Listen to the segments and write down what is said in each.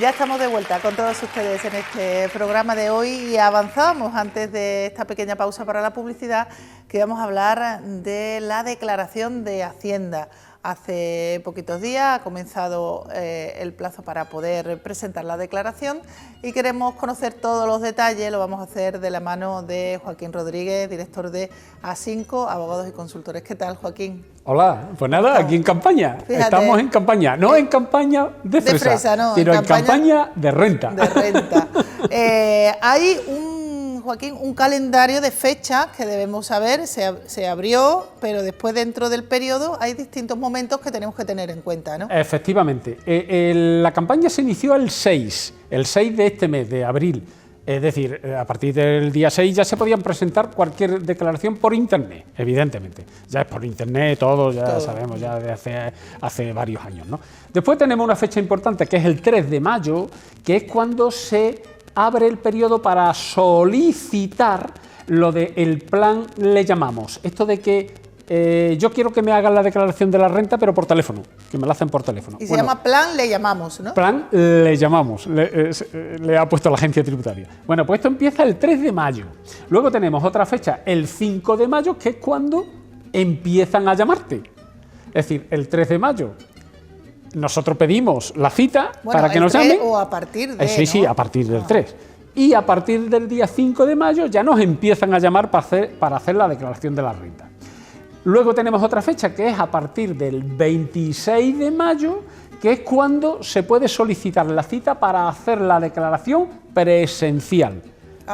Ya estamos de vuelta con todos ustedes en este programa de hoy y avanzábamos antes de esta pequeña pausa para la publicidad que íbamos a hablar de la declaración de Hacienda. Hace poquitos días ha comenzado el plazo para poder presentar la declaración y queremos conocer todos los detalles. Lo vamos a hacer de la mano de Joaquín Rodríguez, director de A5, Abogados y Consultores. ¿Qué tal, Joaquín? Hola, pues nada, aquí en campaña. Fíjate, estamos en campaña, no en campaña de fresa, no, sino en campaña de renta. De renta. Hay Joaquín, un calendario de fechas que debemos saber, se abrió, pero después dentro del periodo hay distintos momentos que tenemos que tener en cuenta, ¿no? Efectivamente, la campaña se inició el 6 de este mes, de abril. Es decir, a partir del día 6 ya se podían presentar cualquier declaración por Internet, evidentemente. Ya es por Internet, todo, sabemos, ya desde hace varios años, ¿no? Después tenemos una fecha importante, que es el 3 de mayo, que es cuando se abre el periodo para solicitar lo del plan, le llamamos. Esto de que yo quiero que me hagan la declaración de la renta, pero por teléfono, que me la hacen por teléfono. Y se llama plan, le llamamos, ¿no? Plan, le llamamos, le ha puesto la agencia tributaria. Bueno, pues esto empieza el 3 de mayo. Luego tenemos otra fecha, el 5 de mayo, que es cuando empiezan a llamarte. Es decir, el 3 de mayo nosotros pedimos la cita para que nos llamen. O a partir de, sí, sí, a partir del 3. Y a partir del día 5 de mayo ya nos empiezan a llamar para hacer la declaración de la renta. Luego tenemos otra fecha que es a partir del 26 de mayo, que es cuando se puede solicitar la cita para hacer la declaración presencial,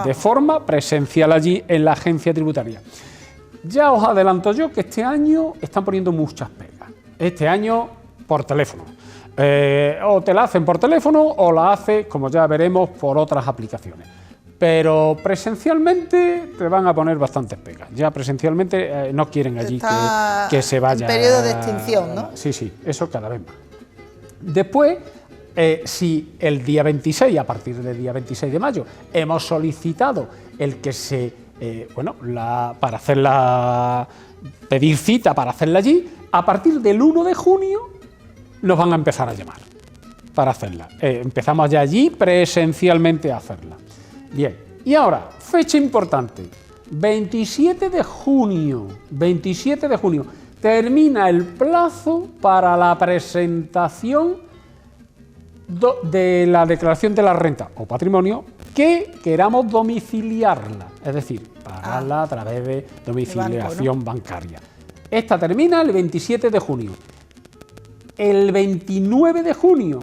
de forma presencial allí en la agencia tributaria. Ya os adelanto yo que este año están poniendo muchas pegas. Este año por teléfono. O te la hacen por teléfono o la hace, como ya veremos, por otras aplicaciones. Pero presencialmente te van a poner bastantes pegas. Ya presencialmente no quieren allí que se vaya. En periodo de extinción, ¿no? Sí, sí, eso cada vez más. Después, si el día 26, a partir del día 26 de mayo, hemos solicitado el que se, para hacerla, pedir cita para hacerla allí, a partir del 1 de junio nos van a empezar a llamar para hacerla. Empezamos ya allí presencialmente a hacerla. Bien, y ahora, fecha importante, 27 de junio, termina el plazo para la presentación de la declaración de la renta o patrimonio que queramos domiciliarla, es decir, pagarla a través de domiciliación bancaria. Esta termina el 27 de junio. El 29 de junio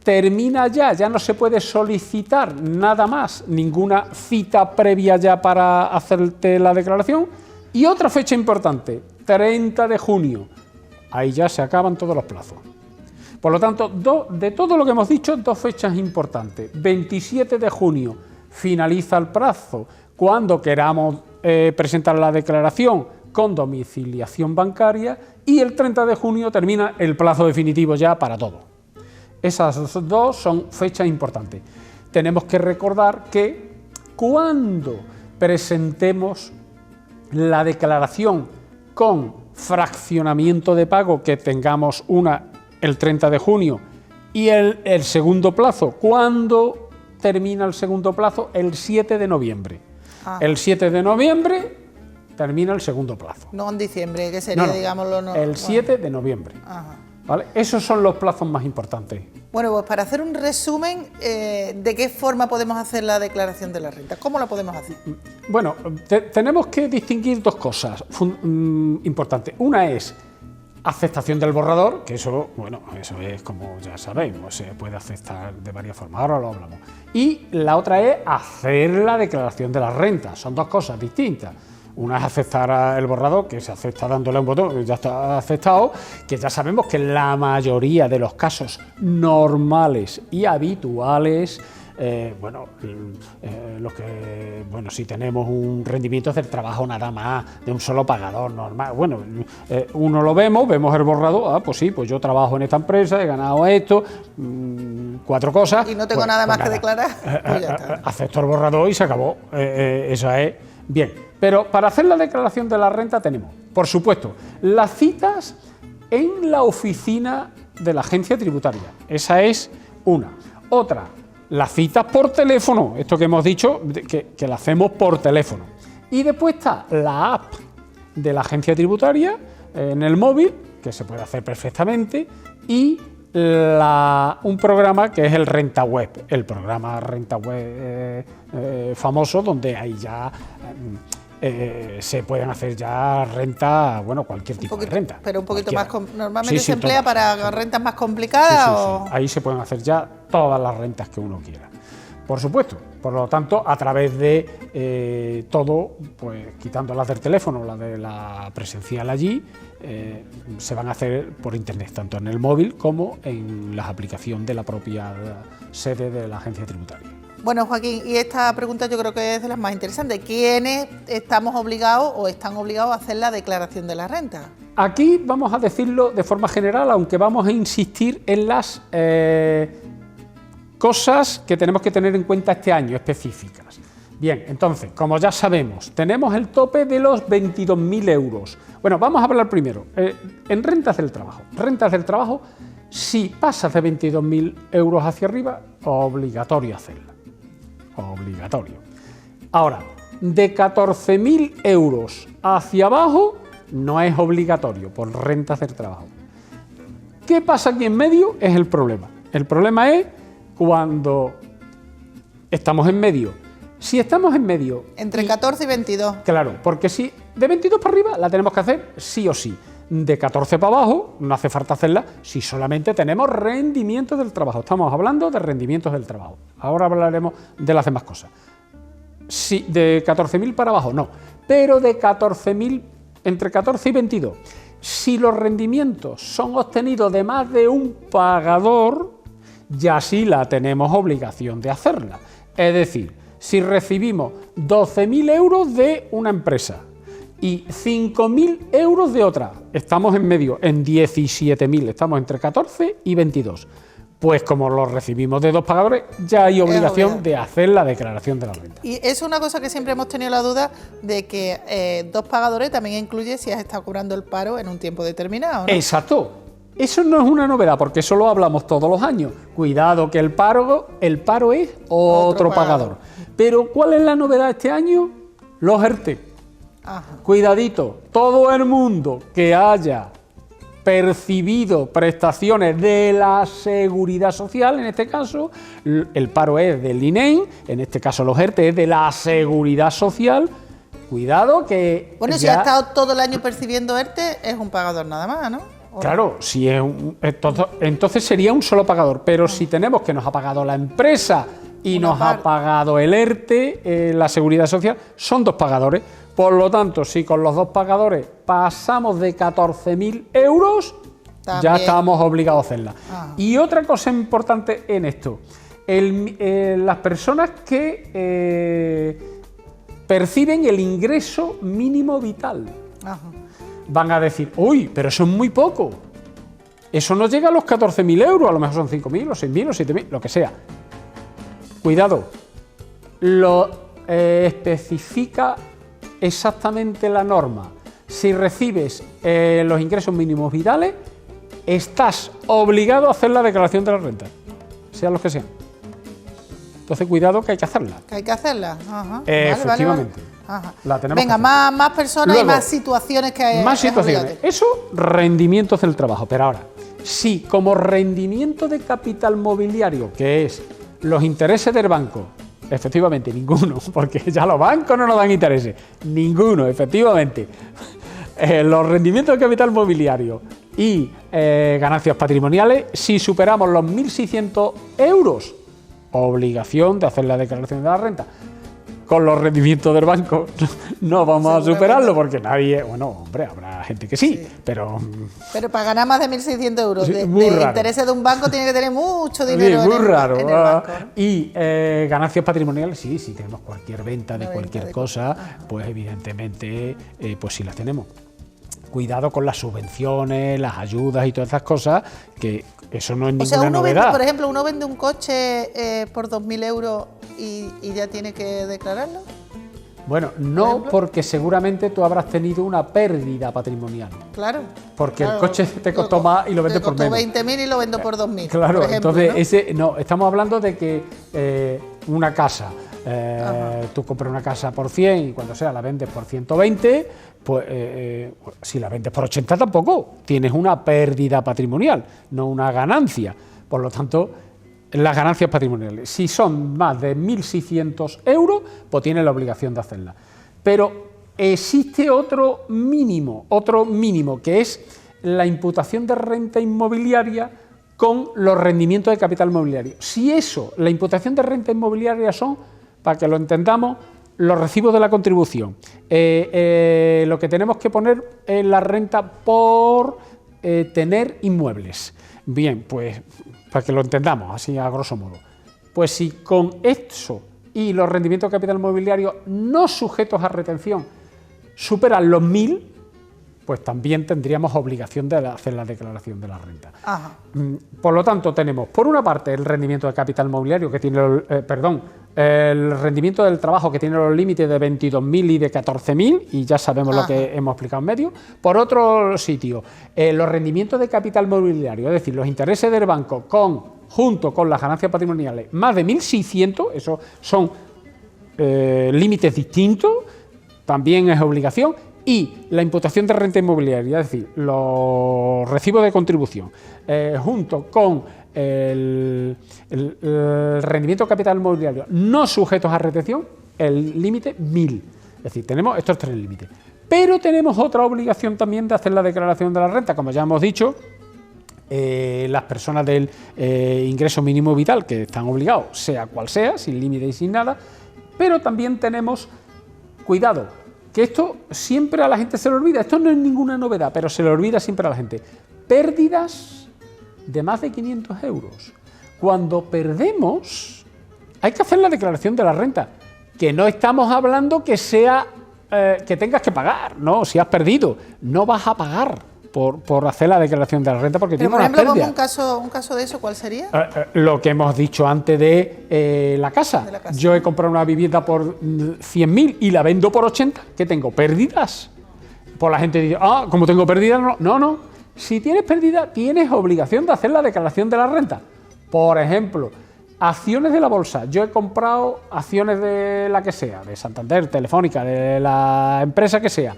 termina ya no se puede solicitar nada más, ninguna cita previa ya para hacerte la declaración. Y otra fecha importante, 30 de junio, ahí ya se acaban todos los plazos. Por lo tanto, de todo lo que hemos dicho, dos fechas importantes. 27 de junio finaliza el plazo cuando queramos presentar la declaración con domiciliación bancaria y el 30 de junio termina el plazo definitivo ya para todo. Esas dos son fechas importantes. Tenemos que recordar que cuando presentemos la declaración con fraccionamiento de pago, que tengamos una el 30 de junio y el segundo plazo, ¿cuándo termina el segundo plazo? El 7 de noviembre. El 7 de noviembre termina el segundo plazo. No en diciembre, que sería, digámoslo... No, el 7 de noviembre. Ajá. ¿Vale? Esos son los plazos más importantes. Bueno, pues para hacer un resumen, ¿de qué forma podemos hacer la declaración de la renta? ¿Cómo la podemos hacer? Bueno, tenemos que distinguir dos cosas importantes. Una es aceptación del borrador, que eso, bueno, eso es como ya sabemos, se puede aceptar de varias formas, ahora lo hablamos. Y la otra es hacer la declaración de la renta, son dos cosas distintas. Una es aceptar el borrador, que se acepta dándole un botón, ya está aceptado, que ya sabemos que en la mayoría de los casos normales y habituales, si tenemos un rendimiento del trabajo nada más, de un solo pagador normal, uno lo vemos el borrador, pues sí, pues yo trabajo en esta empresa, he ganado esto, 4 cosas. Y no tengo nada más que declarar. Acepto el borrador y se acabó, eso es bien. Pero para hacer la declaración de la renta tenemos, por supuesto, las citas en la oficina de la agencia tributaria. Esa es una. Otra, las citas por teléfono, esto que hemos dicho, que la hacemos por teléfono. Y después está la app de la agencia tributaria en el móvil, que se puede hacer perfectamente, y un programa que es el Renta Web, el programa Renta Web famoso, donde ahí ya se pueden hacer ya renta, bueno, cualquier tipo de renta. Pero un poquito cualquiera. más, normalmente se emplea para rentas más complicadas. Sí. Ahí se pueden hacer ya todas las rentas que uno quiera. Por supuesto, por lo tanto, a través de todo, pues quitando las del teléfono, las de la presencial allí, se van a hacer por internet, tanto en el móvil como en la aplicación de la propia sede de la agencia tributaria. Bueno, Joaquín, y esta pregunta yo creo que es de las más interesantes. ¿Quiénes estamos obligados o están obligados a hacer la declaración de la renta? Aquí vamos a decirlo de forma general, aunque vamos a insistir en las cosas que tenemos que tener en cuenta este año específicas. Bien, entonces, como ya sabemos, tenemos el tope de los 22.000 euros. Bueno, vamos a hablar primero en rentas del trabajo. Rentas del trabajo, si pasas de 22.000 euros hacia arriba, obligatorio hacerla. Obligatorio. Ahora, de 14.000 euros hacia abajo, no es obligatorio por rentas del trabajo. ¿Qué pasa aquí en medio? Es el problema. El problema es cuando estamos en medio. Si estamos en medio... Entre 14 y 22. Claro, porque si de 22 para arriba la tenemos que hacer sí o sí. De 14 para abajo no hace falta hacerla si solamente tenemos rendimientos del trabajo. Estamos hablando de rendimientos del trabajo. Ahora hablaremos de las demás cosas. Si de 14.000 para abajo no, pero de 14.000, entre 14 y 22. Si los rendimientos son obtenidos de más de un pagador, ya sí la tenemos obligación de hacerla. Es decir, si recibimos 12.000 euros de una empresa y 5.000 euros de otra, estamos en medio, en 17.000, estamos entre 14 y 22. Pues como los recibimos de dos pagadores, ya hay obligación de hacer la declaración de la renta. Y es una cosa que siempre hemos tenido la duda de que dos pagadores también incluye si has estado cobrando el paro en un tiempo determinado, ¿no? Exacto. Eso no es una novedad, porque eso lo hablamos todos los años. Cuidado que el paro es otro pagador. Pero ¿cuál es la novedad este año? Los ERTE. Ajá. Cuidadito, todo el mundo que haya percibido prestaciones de la Seguridad Social, en este caso, el paro es del INEM, en este caso los ERTE es de la Seguridad Social. Cuidado que... Bueno, si ha estado todo el año percibiendo ERTE, es un pagador nada más, ¿no? Claro, si es entonces sería un solo pagador, pero si tenemos que nos ha pagado la empresa y nos ha pagado el ERTE, la Seguridad Social, son dos pagadores. Por lo tanto, si con los dos pagadores pasamos de 14.000 euros, también ya estamos obligados a hacerla. Y otra cosa importante en esto, las personas que perciben el ingreso mínimo vital. Ajá. Van a decir, uy, pero eso es muy poco. Eso no llega a los 14.000 euros, a lo mejor son 5.000 o 6.000 o 7.000, lo que sea. Cuidado, lo especifica exactamente la norma. Si recibes los ingresos mínimos vitales, estás obligado a hacer la declaración de la renta, sean los que sean. Entonces, cuidado que hay que hacerla. Que hay que hacerla. Ajá. Efectivamente. Vale. Ajá. La tenemos. Venga, más personas. Luego, y más situaciones que hay. Más situaciones. Eso, rendimientos del trabajo. Pero ahora, si como rendimiento de capital mobiliario, que es los intereses del banco, efectivamente, ninguno, porque ya los bancos no nos dan intereses. Ninguno, efectivamente. Los rendimientos de capital mobiliario y ganancias patrimoniales, si superamos los 1.600 euros, obligación de hacer la declaración de la renta. Con los rendimientos del banco no vamos a superarlo porque nadie... Bueno, hombre, habrá gente que sí. Pero para ganar más de 1.600 euros de intereses de un banco tiene que tener mucho dinero muy raro. En el banco, ¿no? Y ganancias patrimoniales, sí, si tenemos cualquier venta de cualquier cosa, pues evidentemente pues sí las tenemos. Cuidado con las subvenciones, las ayudas y todas esas cosas, que eso no es ninguna novedad. Por ejemplo, uno vende un coche por 2.000 euros y ya tiene que declararlo. Bueno, no, porque seguramente tú habrás tenido una pérdida patrimonial. Claro. Porque el coche te costó más y lo vendes por menos. Me costó 20.000 y lo vendo por 2.000. Claro, por ejemplo, entonces ¿no? Estamos hablando de que una casa, tú compras una casa por 100 y cuando sea la vendes por 120, pues si la vendes por 80 tampoco, tienes una pérdida patrimonial, no una ganancia. Por lo tanto, las ganancias patrimoniales, si son más de 1.600 euros, pues tienes la obligación de hacerla. Pero existe otro mínimo, que es la imputación de renta inmobiliaria con los rendimientos de capital inmobiliario. Si eso, la imputación de renta inmobiliaria son, para que lo entendamos, los recibos de la contribución, lo que tenemos que poner es la renta por tener inmuebles. Bien, pues para que lo entendamos, así a grosso modo. Pues si con eso y los rendimientos de capital inmobiliario no sujetos a retención superan los 1.000, pues también tendríamos obligación de hacer la declaración de la renta. Ajá. Por lo tanto, tenemos por una parte el rendimiento de capital inmobiliario que tiene, el rendimiento del trabajo que tiene los límites de 22.000 y de 14.000, y ya sabemos lo que hemos explicado en medio. Por otro sitio, los rendimientos de capital inmobiliario, es decir, los intereses del banco junto con las ganancias patrimoniales, más de 1.600, esos son límites distintos, también es obligación. Y la imputación de renta inmobiliaria, es decir, los recibos de contribución, junto con el rendimiento de capital inmobiliario no sujetos a retención, el límite 1.000. Es decir, tenemos estos tres límites. Pero tenemos otra obligación también de hacer la declaración de la renta, como ya hemos dicho, las personas del ingreso mínimo vital, que están obligados, sea cual sea, sin límite y sin nada, pero también tenemos, cuidado, que esto siempre a la gente se le olvida, esto no es ninguna novedad, pero se le olvida siempre a la gente, pérdidas de más de 500 euros. Cuando perdemos, hay que hacer la declaración de la renta, que no estamos hablando que sea que tengas que pagar, no, si has perdido, no vas a pagar por hacer la declaración de la renta porque tiene una pérdida. Por ejemplo, un caso de eso, ¿cuál sería? Lo que hemos dicho antes de la casa. Yo he comprado una vivienda por 100.000 y la vendo por 80, ¿qué tengo? ¿Pérdidas? Pues la gente dice, como tengo pérdidas, no. Si tienes pérdida, tienes obligación de hacer la declaración de la renta. Por ejemplo, acciones de la bolsa. Yo he comprado acciones de la que sea, de Santander, Telefónica, de la empresa que sea,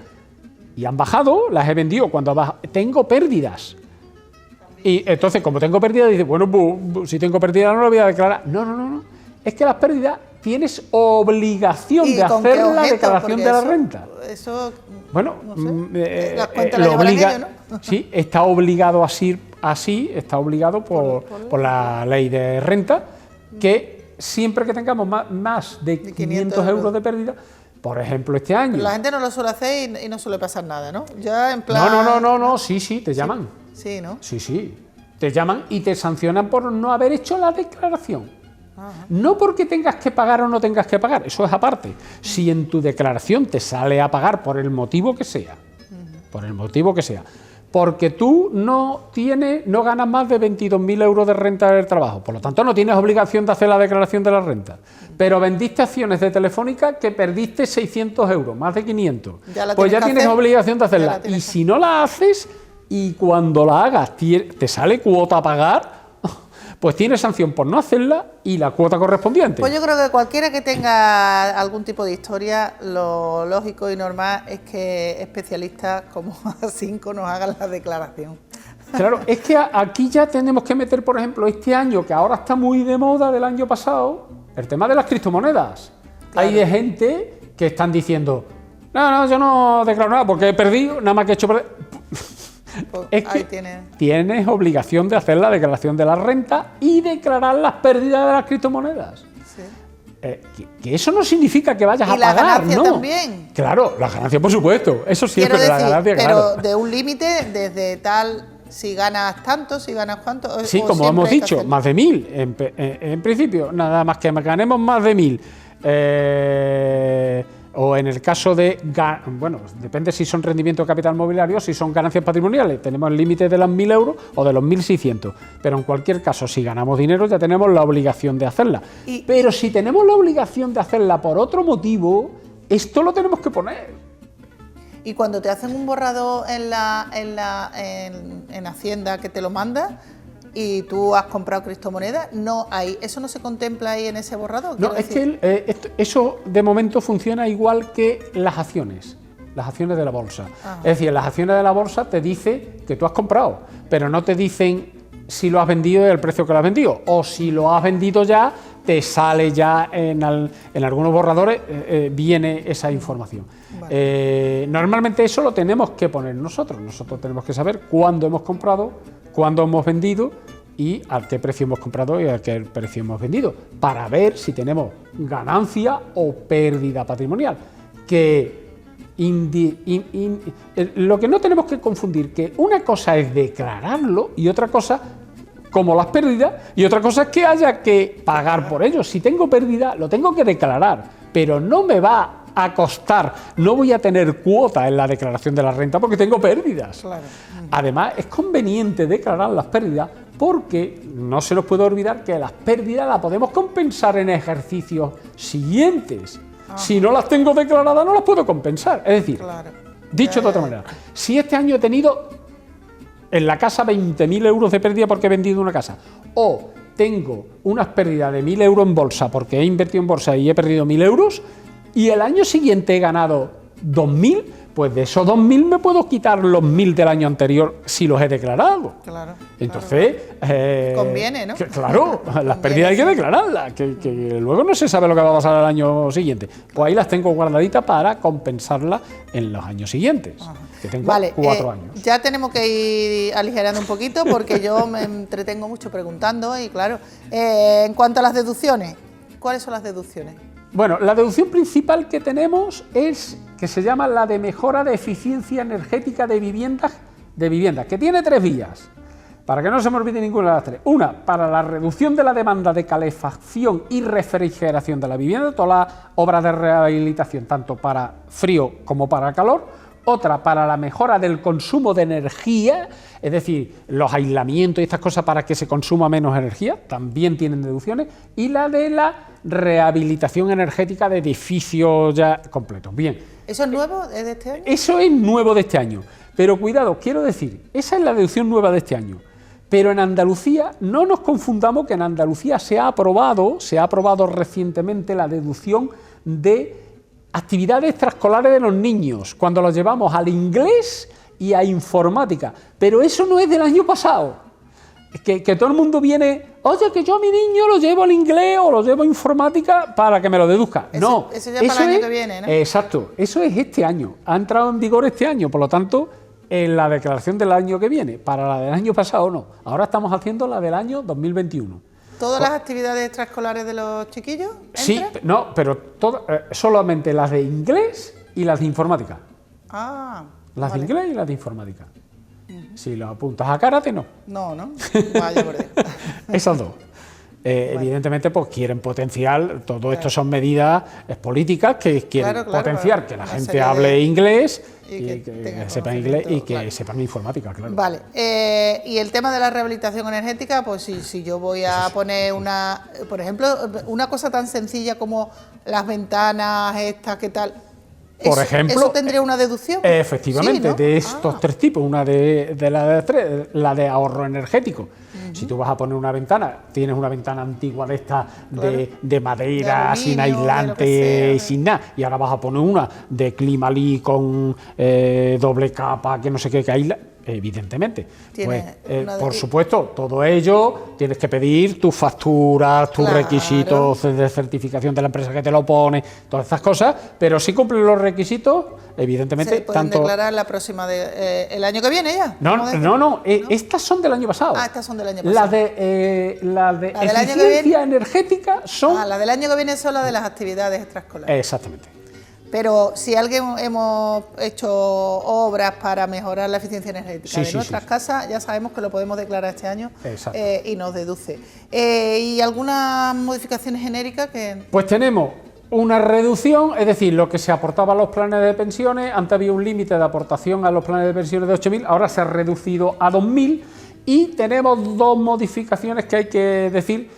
y han bajado, las he vendido cuando tengo pérdidas. Y entonces, como tengo pérdidas, dice, bueno, pues, si tengo pérdidas no lo voy a declarar. No. Es que las pérdidas tienes obligación de hacer la declaración de la renta. Eso, bueno, no sé, las cuentas lo obliga, ello, ¿no? Sí, está obligado así, está obligado por la ley de renta, que siempre que tengamos más de 500 euros de pérdida. Por ejemplo, este año. Pero la gente no lo suele hacer y no suele pasar nada, ¿no? Ya en plan. No, sí, te llaman. Sí, ¿no? Sí. Te llaman y te sancionan por no haber hecho la declaración. Ajá. No porque tengas que pagar o no tengas que pagar, eso es aparte. Si en tu declaración te sale a pagar por el motivo que sea, porque tú no ganas más de 22.000 euros de renta del trabajo, por lo tanto no tienes obligación de hacer la declaración de la renta, pero vendiste acciones de Telefónica que perdiste 600 euros, más de 500, pues ya tienes obligación de hacerla, y si no la haces y cuando la hagas te sale cuota a pagar, pues tienes sanción por no hacerla y la cuota correspondiente. Pues yo creo que cualquiera que tenga algún tipo de historia, lo lógico y normal es que especialistas como A5 nos hagan la declaración. Claro, es que aquí ya tenemos que meter, por ejemplo, este año, que ahora está muy de moda del año pasado, el tema de las criptomonedas. Claro. Hay de gente que están diciendo, no, yo no declaro nada porque he perdido, nada más que he hecho perder. Pues es que tienes obligación de hacer la declaración de la renta y declarar las pérdidas de las criptomonedas. Sí. Que eso no significa que vayas a pagar, ¿no? ¿Y la ganancia también? Claro, la ganancia por supuesto, eso siempre, la ganancia, pero claro. De un límite, desde tal, si ganas tanto, si ganas cuánto. Sí, como hemos dicho, más de 1.000, en principio, nada más que ganemos más de 1.000. O en el caso de, bueno, depende si son rendimientos de capital mobiliario, si son ganancias patrimoniales, tenemos el límite de los 1.000 euros o de los 1.600, pero en cualquier caso, si ganamos dinero ya tenemos la obligación de hacerla. Pero si tenemos la obligación de hacerla por otro motivo, esto lo tenemos que poner. Y cuando te hacen un borrado en Hacienda que te lo manda y tú has comprado criptomonedas, ¿eso no se contempla ahí en ese borrado? No, es que eso de momento funciona igual que las acciones de la bolsa. Ajá. Es decir, las acciones de la bolsa te dice que tú has comprado, pero no te dicen si lo has vendido y el precio que lo has vendido, o si lo has vendido ya, te sale ya en algunos borradores, viene esa información. Vale. Normalmente eso lo tenemos que poner nosotros tenemos que saber cuándo hemos comprado, cuándo hemos vendido y a qué precio hemos comprado y a qué precio hemos vendido, para ver si tenemos ganancia o pérdida patrimonial. Lo que no tenemos que confundir, que una cosa es declararlo y otra cosa, como las pérdidas, y otra cosa es que haya que pagar por ello. Si tengo pérdida, lo tengo que declarar, pero no me va a costar, no voy a tener cuota en la declaración de la renta porque tengo pérdidas. Claro. Además, es conveniente declarar las pérdidas porque no se nos puede olvidar que las pérdidas las podemos compensar en ejercicios siguientes. Si no las tengo declaradas, no las puedo compensar. Es decir, dicho de otra manera, si este año he tenido en la casa 20.000 euros de pérdida porque he vendido una casa, o tengo unas pérdidas de 1.000 euros en bolsa porque he invertido en bolsa y he perdido 1.000 euros, y el año siguiente he ganado 2.000, pues de esos 2.000 me puedo quitar los 1.000 del año anterior si los he declarado. Claro. Entonces, conviene, ¿no? Claro, las pérdidas hay que declararlas, que luego no se sabe lo que va a pasar el año siguiente. Pues ahí las tengo guardaditas para compensarlas en los años siguientes, que tengo 4 años. Ya tenemos que ir aligerando un poquito porque yo me entretengo mucho preguntando y claro, en cuanto a las deducciones, ¿cuáles son las deducciones? Bueno, la deducción principal que tenemos es que se llama la de mejora de eficiencia energética de viviendas, que tiene 3 vías, para que no se me olvide ninguna de las 3. Una, para la reducción de la demanda de calefacción y refrigeración de la vivienda, todas las obras de rehabilitación, tanto para frío como para calor. Otra, para la mejora del consumo de energía, es decir, los aislamientos y estas cosas para que se consuma menos energía, también tienen deducciones. Y la de la rehabilitación energética de edificios ya completos. Bien. ¿Eso es nuevo? ¿Es de este año? Eso es nuevo de este año. Pero cuidado, quiero decir, esa es la deducción nueva de este año. Pero en Andalucía, no nos confundamos que en Andalucía se ha aprobado recientemente la deducción de actividades extraescolares de los niños, cuando los llevamos al inglés y a informática. Pero eso no es del año pasado. Que todo el mundo viene, oye, que yo a mi niño lo llevo al inglés o lo llevo a informática para que me lo deduzca. No, eso ya para el año que viene, ¿no? Exacto, eso es este año. Ha entrado en vigor este año, por lo tanto, en la declaración del año que viene. Para la del año pasado no. Ahora estamos haciendo la del año 2021. ¿Todas las actividades extraescolares de los chiquillos entran? Sí, no, pero solamente las de inglés y las de informática. Las de inglés y las de informática. Si lo apuntas a karate, no. No, vaya por Dios. Esas dos. Evidentemente, pues quieren potenciar, todo esto son medidas políticas que quieren potenciar que la gente hable inglés y que sepan inglés y que sepan informática, claro. Vale, y el tema de la rehabilitación energética, pues si yo voy a poner por ejemplo, una cosa tan sencilla como las ventanas estas, ¿qué tal? Por ejemplo, ¿eso tendría una deducción? Efectivamente, sí, ¿no? De estos 3 tipos, una de las 3, la de ahorro energético. Si tú vas a poner una ventana, tienes una ventana antigua de esta de madera, sin aislante, sin nada, y ahora vas a poner una de Climalí con doble capa, que no sé qué, que aísla. Evidentemente, pues, por supuesto, todo ello tienes que pedir tus facturas, tus requisitos de certificación de la empresa que te lo pone, todas estas cosas, pero si cumplen los requisitos, evidentemente. ¿Se pueden declarar la próxima el año que viene ya? No, estas son del año pasado. Estas son del año pasado. Las de eficiencia energética son. La del año que viene son las de las actividades extraescolares. Exactamente. Pero si alguien hemos hecho obras para mejorar la eficiencia energética de nuestras casas, ya sabemos que lo podemos declarar este año y nos deduce. ¿Y algunas modificaciones genéricas que...? Pues tenemos una reducción, es decir, lo que se aportaba a los planes de pensiones, antes había un límite de aportación a los planes de pensiones de 8.000, ahora se ha reducido a 2.000 y tenemos 2 modificaciones que hay que decir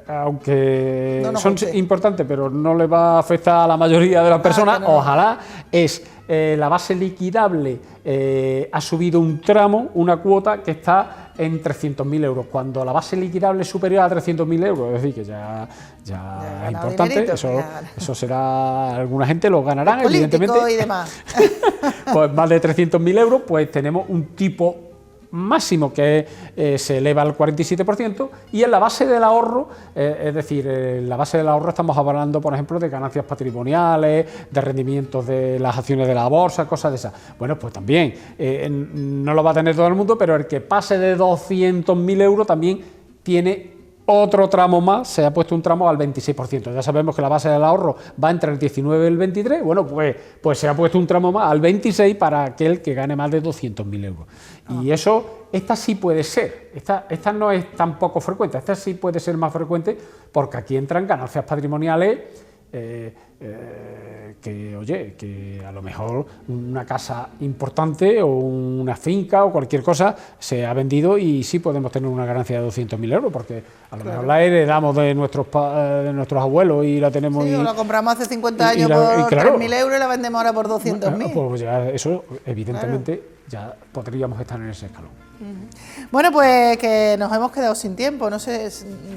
aunque no son importantes, pero no le va a afectar a la mayoría de las personas, no. Ojalá, es la base liquidable ha subido un tramo, una cuota que está en 300.000 euros, cuando la base liquidable es superior a 300.000 euros, es decir, que ya es importante, eso será, alguna gente lo ganará, evidentemente, y demás. Pues más de 300.000 euros, pues tenemos un tipo máximo que se eleva al 47%, y en la base del ahorro, es decir, en la base del ahorro estamos hablando, por ejemplo, de ganancias patrimoniales, de rendimientos de las acciones de la bolsa, cosas de esas. Bueno, pues también no lo va a tener todo el mundo, pero el que pase de 200.000 euros también tiene otro tramo más, se ha puesto un tramo al 26%. Ya sabemos que la base del ahorro va entre el 19 y el 23, bueno, pues se ha puesto un tramo más al 26 para aquel que gane más de 200.000 euros. Y eso, esta sí puede ser, esta no es tan poco frecuente, esta sí puede ser más frecuente, porque aquí entran ganancias patrimoniales que a lo mejor una casa importante o una finca o cualquier cosa se ha vendido y sí podemos tener una ganancia de 200.000 euros, porque a lo mejor la heredamos de nuestros abuelos y la tenemos... Sí, o la compramos hace 50 años por 3.000 euros y la vendemos ahora por 200.000. Pues ya eso, evidentemente, ya podríamos estar en ese escalón. Bueno, pues que nos hemos quedado sin tiempo, no sé,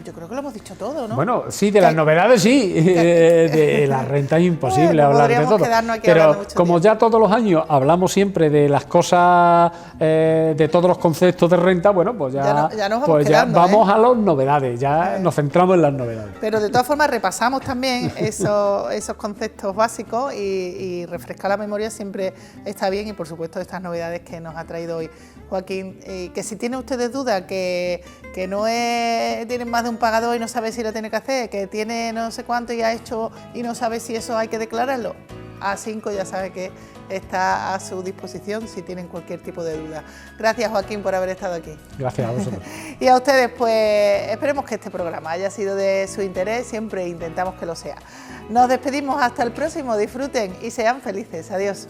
yo creo que lo hemos dicho todo, ¿no? Bueno, sí, de las novedades sí, de la renta es imposible hablar de todo, pero como ya todos los años hablamos siempre de las cosas, de todos los conceptos de renta, bueno, pues ya vamos a las novedades, ya nos centramos en las novedades. Pero de todas formas repasamos también esos conceptos básicos y refrescar la memoria siempre está bien, y por supuesto estas novedades que nos ha traído hoy Joaquín, que si tienen ustedes dudas, que no tienen más de un pagador y no sabe si lo tiene que hacer, que tiene no sé cuánto y ha hecho y no sabe si eso hay que declararlo, A5 ya sabe que está a su disposición si tienen cualquier tipo de duda. Gracias, Joaquín, por haber estado aquí. Gracias a vosotros. Y a ustedes, pues esperemos que este programa haya sido de su interés, siempre intentamos que lo sea. Nos despedimos hasta el próximo, disfruten y sean felices. Adiós.